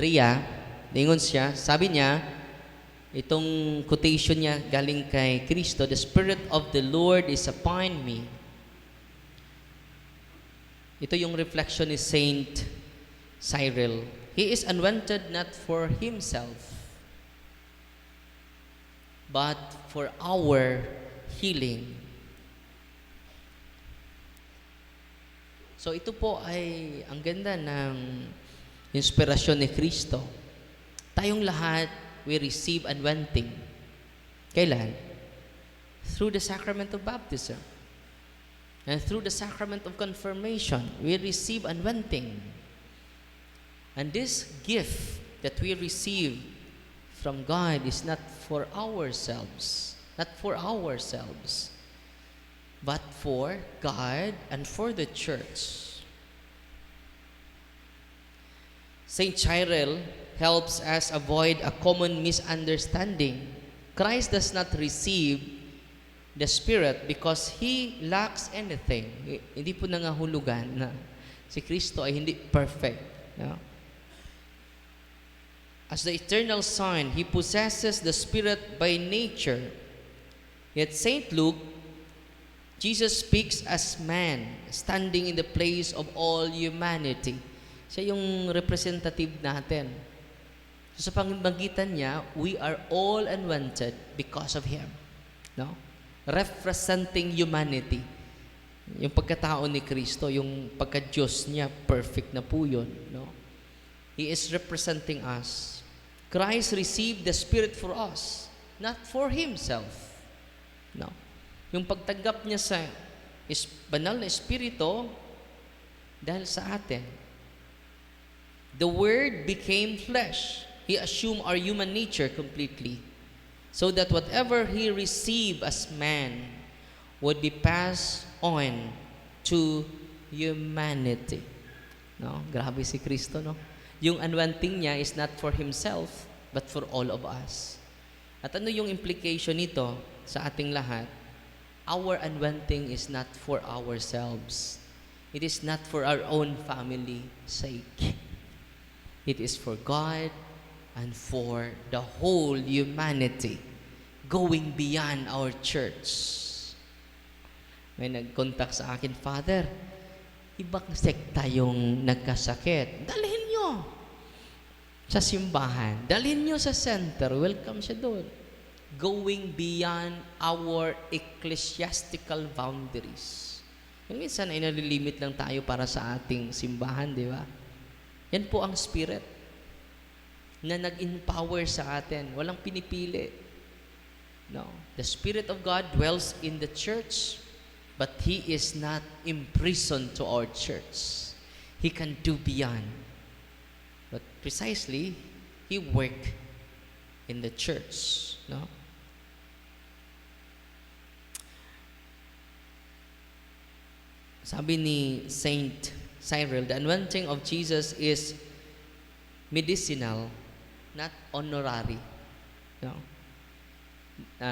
Maria, ningon siya, sabi niya, itong quotation niya galing kay Kristo, "The Spirit of the Lord is upon me." Ito yung reflection ni Saint Cyril. He is anointed not for himself, but for our healing. So ito po ay ang ganda ng inspirasyon ni Kristo. Tayong lahat, we receive anointing. Kailan? Through the sacrament of baptism. And through the sacrament of confirmation, we receive anointing. And this gift that we receive from God is not for ourselves, but for God and for the church. Saint Cyril helps us avoid a common misunderstanding. Christ does not receive the Spirit because He lacks anything. Hindi po nangahulugan na si Kristo ay hindi perfect. No? As the eternal Son, He possesses the Spirit by nature. Yet Saint Luke, Jesus speaks as man, standing in the place of all humanity. Siya yung representative natin. So sa pamamagitan niya, we are all anointed because of Him. No? Representing humanity. Yung pagkatao ni Kristo, yung pagka-Diyos niya, perfect na po yun. No? He is representing us. Christ received the Spirit for us, not for Himself. No? Yung pagtanggap niya sa banal na Espiritu, dahil sa atin. The Word became flesh. He assumed our human nature completely, so that whatever He received as man would be passed on to humanity. No? Grabe si Kristo, no? Yung anointing niya is not for Himself, but for all of us. At ano yung implication nito sa ating lahat? Our anointing is not for ourselves. It is not for our own family sake. It is for God and for the whole humanity, going beyond our church. May nag-contact sa akin, "Father, ibang sekta yung nagkasakit. Dalhin nyo sa simbahan. Dalhin nyo sa center. Welcome siya doon." Going beyond our ecclesiastical boundaries. Yung minsan ay nalilimit lang tayo para sa ating simbahan, di ba? Yan po ang Spirit na nag-empower sa atin. Walang pinipili. No. The Spirit of God dwells in the church, but He is not imprisoned to our church. He can do beyond. But precisely, He worked in the church. No? Sabi ni Saint Cyril, the anointing of Jesus is medicinal, not honorary. No?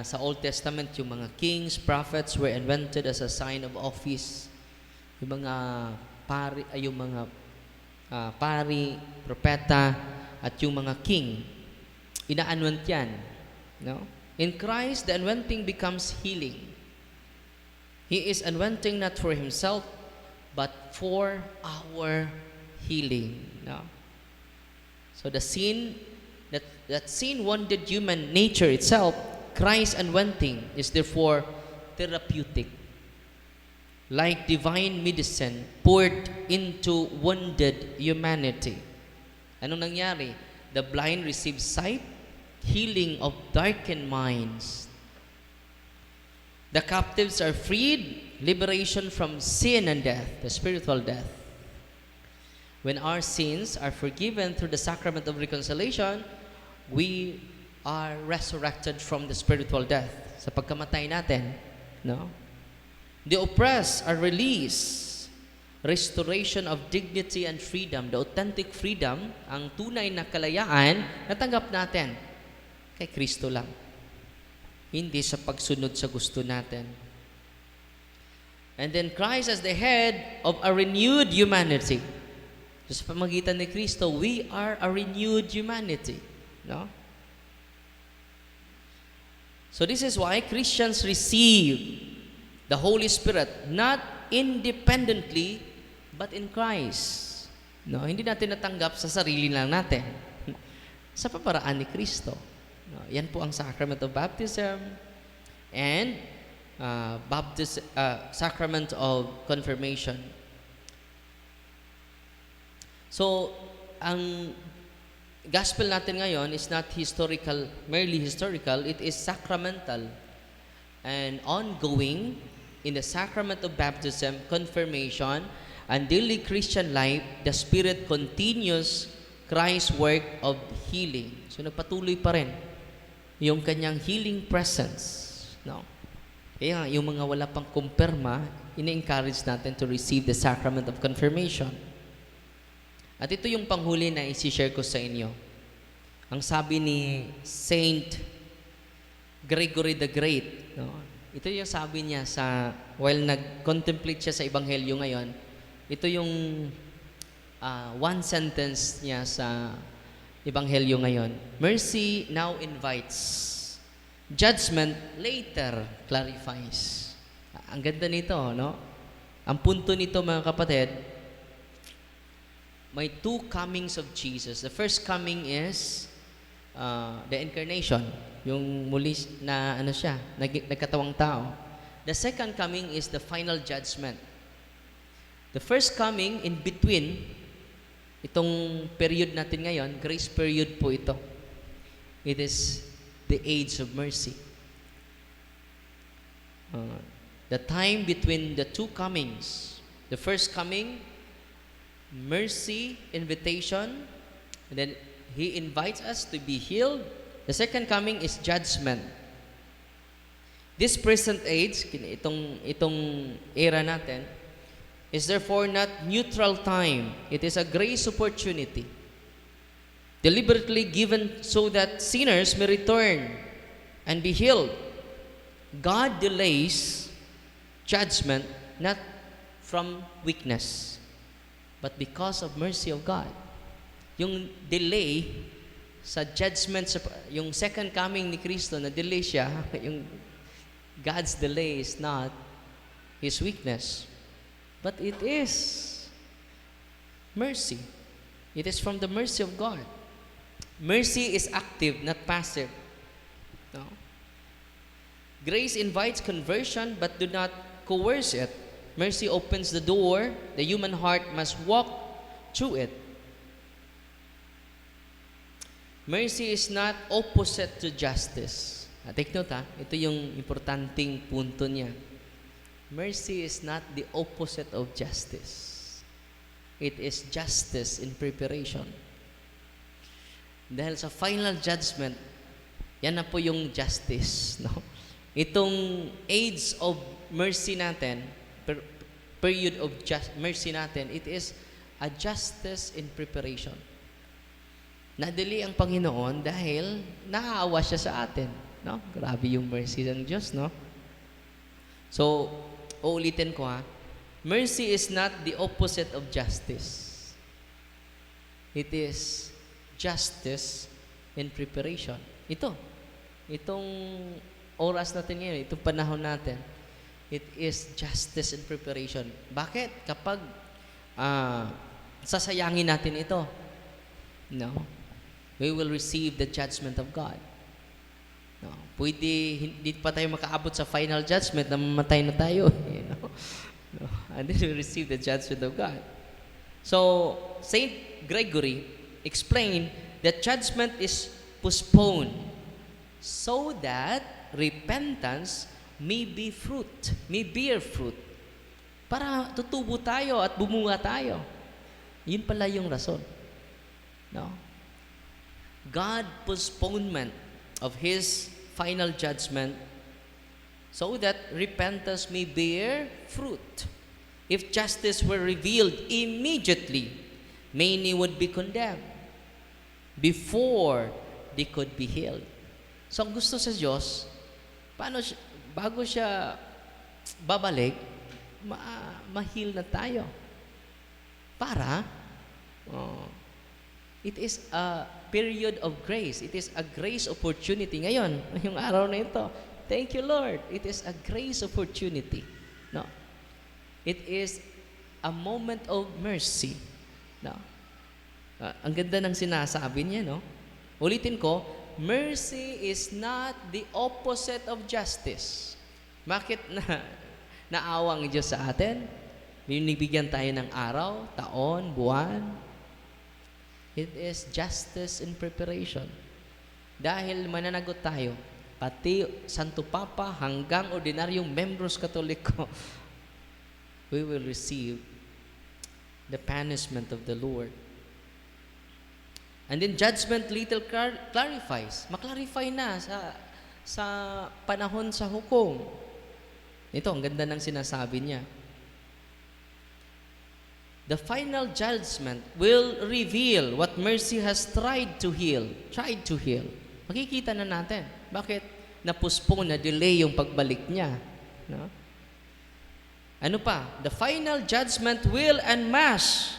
Sa Old Testament, yung mga kings, prophets were anointed as a sign of office. Yung mga pari, propeta, at yung mga king, ina-anoint yan. No? In Christ, the anointing becomes healing. He is anointing not for Himself, but for our healing. No? So the sin, that sin wounded human nature itself, Christ's anointing is therefore therapeutic. Like divine medicine poured into wounded humanity. Anong nangyari? The blind receive sight, healing of darkened minds. The captives are freed, liberation from sin and death, the spiritual death. When our sins are forgiven through the sacrament of reconciliation, we are resurrected from the spiritual death. Sa pagkamatay natin, no? The oppressed are released. Restoration of dignity and freedom. The authentic freedom, ang tunay na kalayaan, natanggap natin kay Kristo lang. Hindi sa pagsunod sa gusto natin. And then Christ as the head of a renewed humanity. So, sa pamagitan ni Kristo, we are a renewed humanity. No? So this is why Christians receive the Holy Spirit not independently but in Christ. No, hindi natin natanggap sa sarili lang natin. Sa paparaan ni Kristo. No, yan po ang sacrament of baptism and sacrament of confirmation. So, ang gospel natin ngayon is not historical, merely historical, it is sacramental and ongoing in the sacrament of baptism, confirmation, and daily Christian life. The Spirit continues Christ's work of healing. So nagpatuloy pa rin yung kanyang healing presence. No? Kaya yung mga wala pang kumpirma, ina-encourage natin to receive the sacrament of confirmation. At ito yung panghuli na isi-share ko sa inyo. Ang sabi ni Saint Gregory the Great, no? Ito yung sabi niya while nag-contemplate siya sa Ebanghelyo ngayon, ito yung one sentence niya sa Ebanghelyo ngayon. Mercy now invites, judgment later clarifies. Ang ganda nito, no? Ang punto nito, mga kapatid, may two comings of Jesus. The first coming is the incarnation, yung muli na siya, nagkatawang tao. The second coming is the final judgment. The first coming, in between, itong period natin ngayon, grace period po ito. It is the age of mercy. The time between the two comings. The first coming, mercy, invitation, and then He invites us to be healed. The second coming is judgment. This present age, itong era natin, is therefore not neutral time. It is a grace opportunity, deliberately given so that sinners may return and be healed. God delays judgment not from weakness, but because of mercy of God. Yung delay sa judgment, yung second coming ni Kristo, na delay siya, yung God's delay is not His weakness, but it is mercy. It is from the mercy of God. Mercy is active, not passive. No? Grace invites conversion, but do not coerce it. Mercy opens the door. The human heart must walk through it. Mercy is not opposite to justice. Take note, ito yung importanteng punto niya. Mercy is not the opposite of justice. It is justice in preparation. Dahil sa final judgment, yan na po yung justice. No? Itong age of mercy natin, period of mercy natin, it is a justice in preparation. Nadali ang Panginoon dahil naaawa siya sa atin. No? Grabe yung mercy ng Diyos, no? So, uulitin ko mercy is not the opposite of justice. It is justice in preparation. Itong oras natin ngayon, itong panahon natin, it is justice in preparation. Bakit? Kapag sasayangin natin ito, no? We will receive the judgment of God. No, hindi pa tayo makaabot sa final judgment na mamatay na tayo. You know? No, and then we receive the judgment of God. So, Saint Gregory explained that judgment is postponed so that repentance may bear fruit. Para tutubo tayo at bumunga tayo. Yun pala yung rason. No? God postponement of His final judgment so that repentance may bear fruit. If justice were revealed immediately, many would be condemned before they could be healed. So ang gusto sa Diyos, bago siya babalik, ma-heal na tayo. Para Oh. It is a period of grace. It is a grace opportunity. Ngayon, yung araw na ito, thank you, Lord. It is a grace opportunity. No? It is a moment of mercy. No? Ang ganda ng sinasabi niya, no? Ulitin ko, mercy is not the opposite of justice. Bakit naawa ang Diyos sa atin? Binibigyan tayo ng araw, taon, buwan. It is justice in preparation. Dahil mananagot tayo, pati Santo Papa hanggang ordinaryong membros Katoliko, we will receive the punishment of the Lord. And then judgment little clarifies. Maklarify na sa panahon sa hukom. Ito, ang ganda ng sinasabi niya. The final judgment will reveal what mercy has tried to heal. Makikita na natin. Bakit na-postpone, na-delay yung pagbalik niya? No? Ano pa? The final judgment will unmask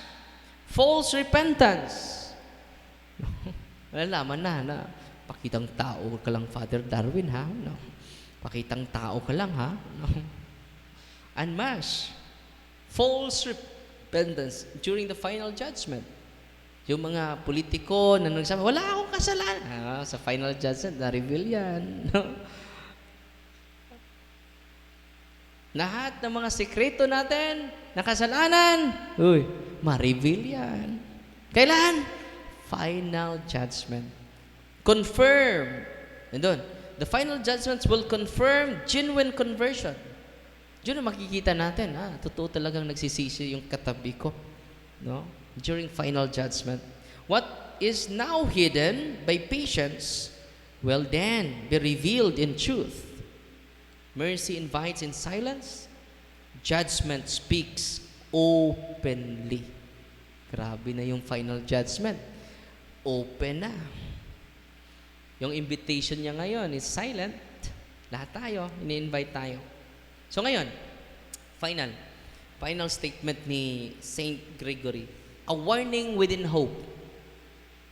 false repentance. Malalaman na pakitang tao ka lang, Father Darwin, ha? No. Pakitang tao ka lang, ha? No. Unmask false repentance during the final judgment. Yung mga politiko na nagsabi, wala akong kasalanan. Sa final judgment, na-reveal yan. No? Lahat ng mga sekreto natin, na kasalanan, ma-reveal yan. Kailan? Final judgment. Confirm. Nandun. The final judgments will confirm genuine conversion. Diyan na makikita natin, totoo talagang nagsisisi yung katabi ko, no? During final judgment. What is now hidden by patience will then be revealed in truth. Mercy invites in silence. Judgment speaks openly. Grabe na yung final judgment. Open na. Yung invitation niya ngayon is silent. Lahat tayo, ini-invite tayo. So ngayon, final statement ni Saint Gregory. A warning within hope.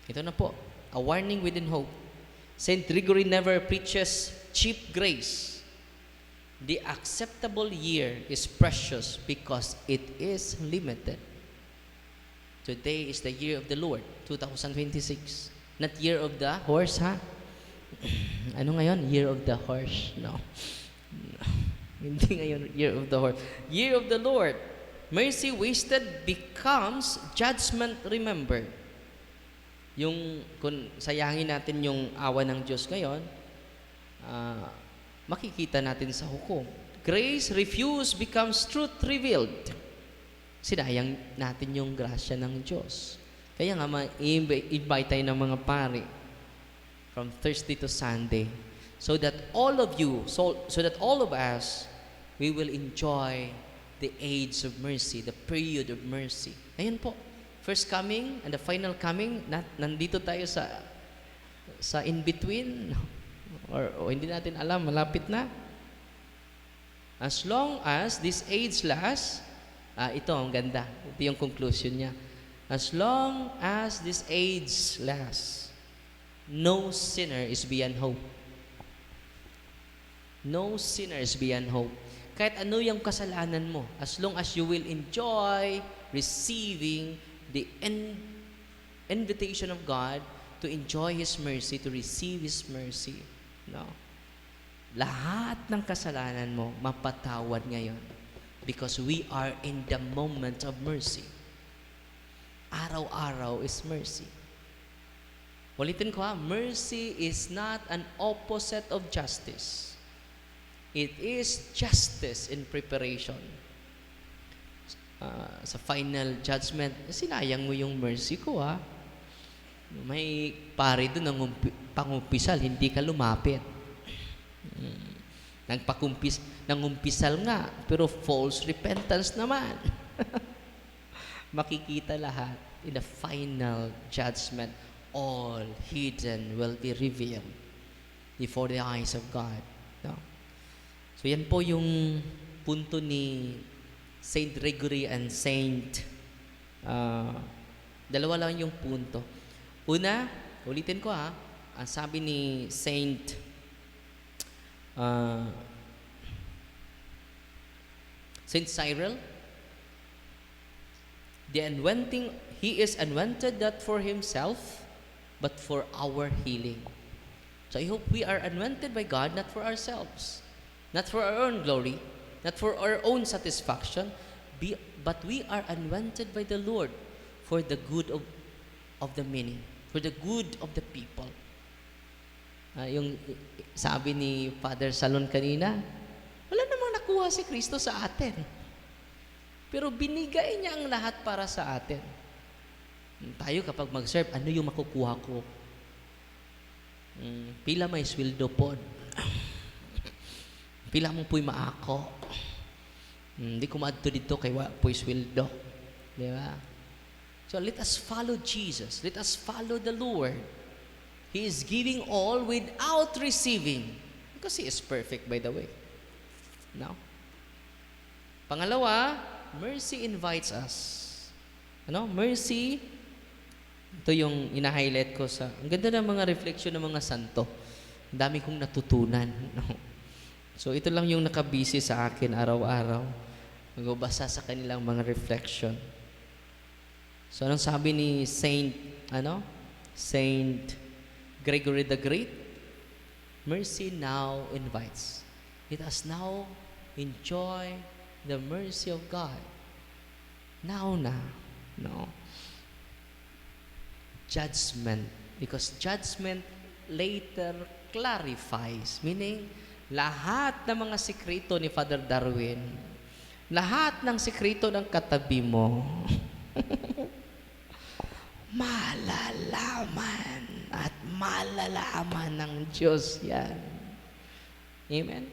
Ito na po, a warning within hope. Saint Gregory never preaches cheap grace. The acceptable year is precious because it is limited. Today is the year of the Lord, 2026. Not year of the horse, ha? Ano ngayon? Year of the horse? No. Hindi ngayon year of the horse. Year of the Lord. Mercy wasted becomes judgment remembered. Yung kung sayangin natin yung awa ng Diyos ngayon, makikita natin sa hukom. Grace refused becomes truth revealed. Sinayang natin yung grasya ng Diyos. Kaya nga, invite tayo ng mga pari from Thursday to Sunday so that all of you, so that all of us, we will enjoy the age of mercy, the period of mercy. Ayan po, first coming and the final coming, nandito tayo sa in-between, or hindi natin alam, malapit na. As long as this age lasts, ito ang ganda, ito yung conclusion niya. As long as this age lasts, no sinner is beyond hope. No sinner is beyond hope. Kahit ano yung kasalanan mo, as long as you will enjoy receiving the invitation of God to enjoy His mercy, to receive His mercy. No? Lahat ng kasalanan mo, mapatawad ngayon. Because we are in the moment of mercy. Araw-araw is mercy. Ulitin ko mercy is not an opposite of justice. It is justice in preparation. Sa final judgment, sinayang mo yung mercy ko May pare doon ng pangumpisal, hindi ka lumapit. Nangumpisal nga, pero false repentance naman. Makikita lahat in the final judgment. All hidden will be revealed before the eyes of God. No? So yan po yung punto ni Saint Gregory and Saint Dalawa lang yung punto. Una, ulitin ko ha, ang sabi ni uh, Saint Cyril, he is anointed not for himself, but for our healing. So I hope we are anointed by God, not for ourselves, not for our own glory, not for our own satisfaction, but we are anointed by the Lord for the good of the many, for the good of the people. Yung sabi ni Father Salon kanina, wala namang nakuha si Kristo sa atin. Pero binigay niya ang lahat para sa atin. Tayo kapag mag-serve, ano yung makukuha ko? Pila may sweldo pod. Pila mo po'y maako. Hindi ko maadto dito kay wa po'y sweldo. Di ba? So let us follow Jesus. Let us follow the Lord. He is giving all without receiving. Because He is perfect, by the way. No? Pangalawa, mercy invites us. Ano? Mercy, ito yung ina-highlight ko sa, ang ganda ng mga reflection ng mga santo. Ang dami kong natutunan. No? So ito lang yung nakabisi sa akin araw-araw. Magbabasa sa kanilang mga reflection. So anong sabi ni Saint Gregory the Great? Mercy now invites. Let us now enjoy the mercy of God. Now na. No. Judgment. Because judgment later clarifies. Meaning, lahat ng mga sikreto ni Father Darwin, lahat ng sikreto ng katabi mo, malalaman at malalaman ng Diyos yan. Amen?